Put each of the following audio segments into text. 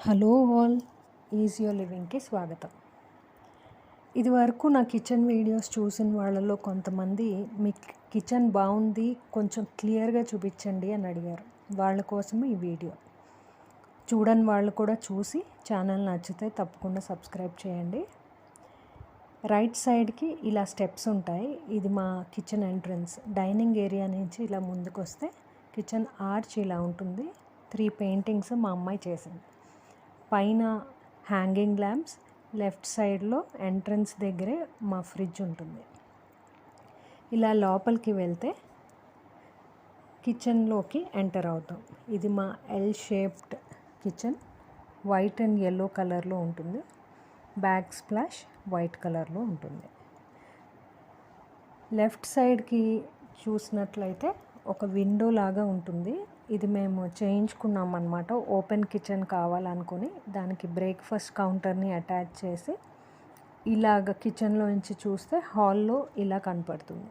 Hello all, ఈజియో లివింగ్కి స్వాగతం. ఇదివరకు నా కిచెన్ వీడియోస్ చూసిన వాళ్ళలో కొంతమంది మీ కిచెన్ బాగుంది, కొంచెం క్లియర్గా చూపించండి అని అడిగారు. వాళ్ళ కోసం ఈ వీడియో. చూడని వాళ్ళు కూడా చూసి ఛానల్ నచ్చితే తప్పకుండా సబ్స్క్రైబ్ చేయండి. రైట్ సైడ్కి ఇలా స్టెప్స్ ఉంటాయి. ఇది మా కిచెన్ ఎంట్రన్స్. డైనింగ్ ఏరియా నుంచి ఇలా ముందుకు వస్తే కిచెన్ ఆర్చ్ ఇలా ఉంటుంది. 3 పెయింటింగ్స్ మా అమ్మాయి చేసింది. పైన హ్యాంగింగ్ ల్యాంప్స్, లెఫ్ట్ సైడ్లో ఎంట్రన్స్ దగ్గరే మా ఫ్రిడ్జ్ ఉంటుంది. ఇలా లోపలికి వెళ్తే కిచెన్లోకి ఎంటర్ అవుతాం. ఇది మా L shaped kitchen. White and yellow కలర్లో ఉంటుంది. బ్యాక్ స్ప్లాష్ వైట్ కలర్లో ఉంటుంది. లెఫ్ట్ సైడ్కి చూసినట్లయితే ఒక విండో లాగా ఉంటుంది. ఇది మేము చేయించుకున్నాం అన్నమాట. ఓపెన్ కిచెన్ కావాలనుకుని దానికి బ్రేక్ఫాస్ట్ కౌంటర్ని అటాచ్ చేసి ఇలాగ కిచెన్లో నుంచి చూస్తే హాల్లో ఇలా కనపడుతుంది.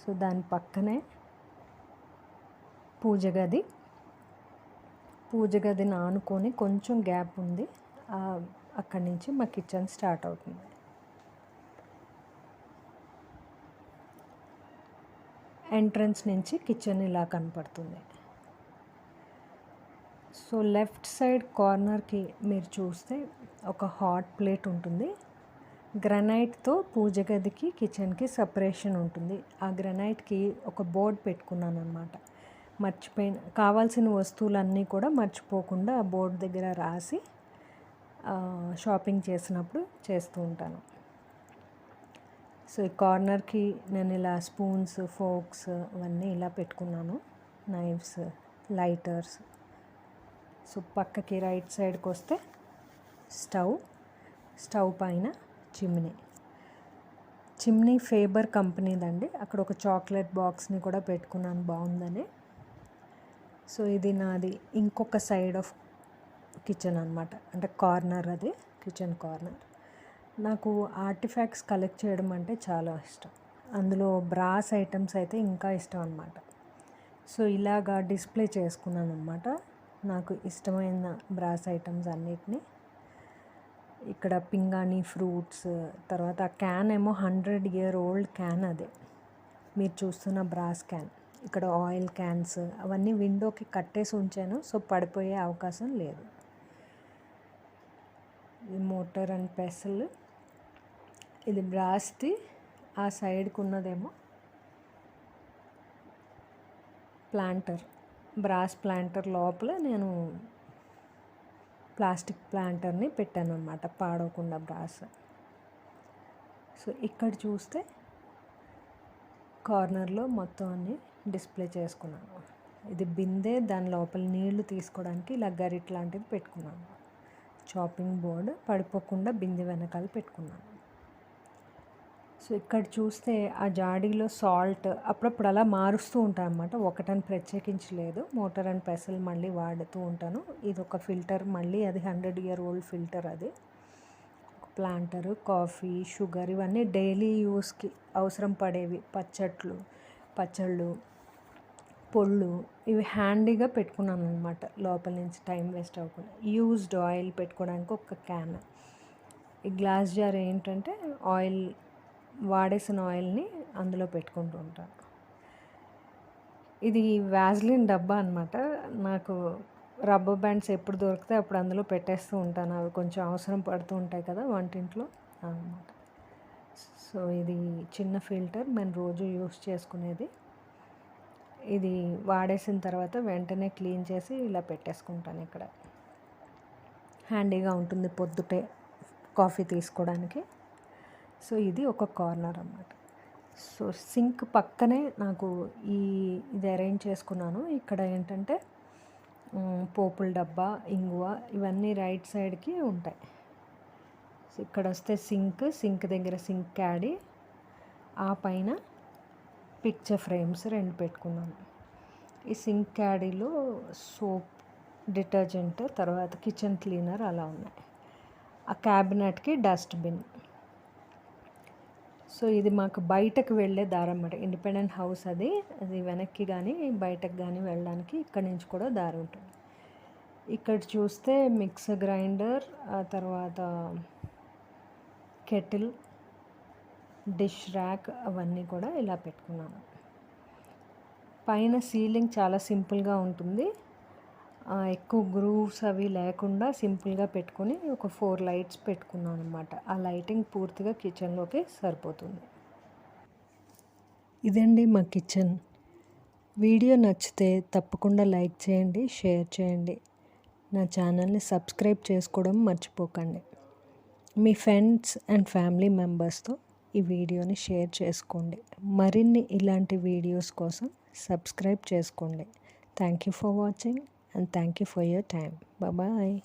సో దాని పక్కనే పూజ గదిని ఆనుకొని కొంచెం గ్యాప్ ఉంది. అక్కడి నుంచి మా కిచెన్ స్టార్ట్ అవుతుంది. ఎంట్రన్స్ నుంచి కిచెన్ ఇలా కనపడుతుంది. సో లెఫ్ట్ సైడ్ కార్నర్కి మీరు చూస్తే ఒక హాట్ ప్లేట్ ఉంటుంది. గ్రనైట్తో పూజ గదికి కిచెన్కి సపరేషన్ ఉంటుంది. ఆ గ్రనైట్కి ఒక బోర్డ్ పెట్టుకున్నాను అనమాట. కావాల్సిన వస్తువులన్నీ కూడా మర్చిపోకుండా ఆ బోర్డు దగ్గర రాసి షాపింగ్ చేసినప్పుడు చేస్తూ ఉంటాను. సో ఈ కార్నర్కి నేను ఇలా స్పూన్స్, ఫోక్స్ అవన్నీ ఇలా పెట్టుకున్నాను. Knifes, lighters. సో పక్కకి రైట్ సైడ్కి వస్తే స్టవ్ పైన చిమ్నీ ఫేబర్ కంపెనీదండి. అక్కడ ఒక చాక్లెట్ బాక్స్ని కూడా పెట్టుకున్నాను బాగుందని. సో ఇది నాది ఇంకొక సైడ్ ఆఫ్ కిచెన్ అనమాట. అంటే కార్నర్, అది కిచెన్ కార్నర్. నాకు ఆర్టిఫాక్ట్స్ కలెక్ట్ చేయడం అంటే చాలా ఇష్టం. అందులో బ్రాస్ ఐటమ్స్ అయితే ఇంకా ఇష్టం అనమాట. సో ఇలాగా డిస్ప్లే చేసుకున్నాను అనమాట నాకు ఇష్టమైన బ్రాస్ ఐటమ్స్ అన్నిటినీ. ఇక్కడ పింగాణి ఫ్రూట్స్, తర్వాత క్యాన్ ఏమో 100 year old క్యాన్. అదే మీరు చూస్తున్న బ్రాస్ క్యాన్. ఇక్కడ ఆయిల్ క్యాన్స్ అవన్నీ విండోకి కట్టేసి ఉంచాను. సో పడిపోయే అవకాశం లేదు. ఇది మోటార్ అండ్ పెసల్. ఇది బ్రాస్ది. ఆ సైడ్కి ఉన్నదేమో ప్లాంటర్. బ్రాస్ ప్లాంటర్ లోపల నేను ప్లాస్టిక్ ప్లాంటర్ని పెట్టాను అనమాట, పాడవకుండా బ్రాస్. సో ఇక్కడ చూస్తే కార్నర్లో మొత్తం అన్ని డిస్ప్లే చేసుకున్నాను. ఇది బిందె, దాని లోపల నీళ్లు తీసుకోవడానికి ఇలా గరిట్ లాంటిది పెట్టుకున్నాను. చాపింగ్ బోర్డ్ పడిపోకుండా బిందె వెనకాల పెట్టుకున్నాను. సో ఇక్కడ చూస్తే ఆ జాడీలో సాల్ట్ అప్పుడప్పుడు అలా మారుస్తూ ఉంటాను అన్నమాట. ఒకటని ప్రత్యేకించలేదు. మోటార్ అండ్ పెసల్ మళ్ళీ వాడుతూ ఉంటాను. ఇది ఒక ఫిల్టర్, మళ్ళీ అది 100 year old ఫిల్టర్. అది ప్లాంటరు, కాఫీ, షుగర్ ఇవన్నీ డైలీ యూస్కి అవసరం పడేవి. పచ్చళ్ళు, పొళ్ళు ఇవి హ్యాండీగా పెట్టుకున్నాను అనమాట. లోపల నుంచి టైం వేస్ట్ అవ్వకుండా. యూజ్డ్ ఆయిల్ పెట్టుకోవడానికి ఒక క్యాన్. ఈ గ్లాస్ జార్ ఏంటంటే వాడేసిన ఆయిల్ని అందులో పెట్టుకుంటూ ఉంటాను. ఇది వ్యాజ్లిన్ డబ్బా అనమాట. నాకు రబ్బర్ బ్యాండ్స్ ఎప్పుడు దొరికితే అప్పుడు అందులో పెట్టేస్తూ ఉంటాను. అవి కొంచెం అవసరం పడుతూ ఉంటాయి కదా వంటింట్లో అన్నమాట. సో ఇది చిన్న ఫిల్టర్, నేను రోజు యూస్ చేసుకునేది. ఇది వాడేసిన తర్వాత వెంటనే క్లీన్ చేసి ఇలా పెట్టేసుకుంటాను. ఇక్కడ హ్యాండీగా ఉంటుంది పొద్దుటే కాఫీ తీసుకోవడానికి. సో ఇది ఒక కార్నర్ అన్నమాట. సో సింక్ పక్కనే నాకు ఇది అరేంజ్ చేసుకున్నాను. ఇక్కడ ఏంటంటే పోపుల డబ్బా, ఇంగువ ఇవన్నీ రైట్ సైడ్కి ఉంటాయి. సో ఇక్కడ వస్తే సింక్ దగ్గర సింక్ క్యాడీ, ఆ పైన పిక్చర్ ఫ్రేమ్స్ 2 పెట్టుకున్నాను. ఈ సింక్ క్యాడీలో సోప్, డిటర్జెంట్, తర్వాత కిచెన్ క్లీనర్ అలా ఉన్నాయి. ఆ క్యాబినెట్కి డస్ట్బిన్. సో ఇది మాకు బయటకు వెళ్ళే దారి అన్నమాట. ఇండిపెండెంట్ హౌస్ అది వెనక్కి కానీ బయటకు కానీ వెళ్ళడానికి ఇక్కడి నుంచి కూడా దారి ఉంటుంది. ఇక్కడ చూస్తే మిక్సర్ గ్రైండర్, ఆ తర్వాత కెటిల్, డిష్ ర్యాక్ అవన్నీ కూడా ఇలా పెట్టుకున్నాను. పైన సీలింగ్ చాలా సింపుల్గా ఉంటుంది. ఎక్కువ గ్రూవ్స్ అవి లేకుండా సింపుల్గా పెట్టుకొని ఒక 4 లైట్స్ పెట్టుకున్నాను అనమాట. ఆ లైటింగ్ పూర్తిగా కిచెన్లోకి సరిపోతుంది. ఇదండి మా కిచెన్. వీడియో నచ్చితే తప్పకుండా లైక్ చేయండి, షేర్ చేయండి. నా ఛానల్ని సబ్స్క్రైబ్ చేసుకోవడం మర్చిపోకండి. మీ ఫ్రెండ్స్ అండ్ ఫ్యామిలీ మెంబర్స్తో ఈ వీడియోని షేర్ చేసుకోండి. మరిన్ని ఇలాంటి వీడియోస్ కోసం సబ్స్క్రైబ్ చేసుకోండి. Thank you for watching and thank you for your time. Bye.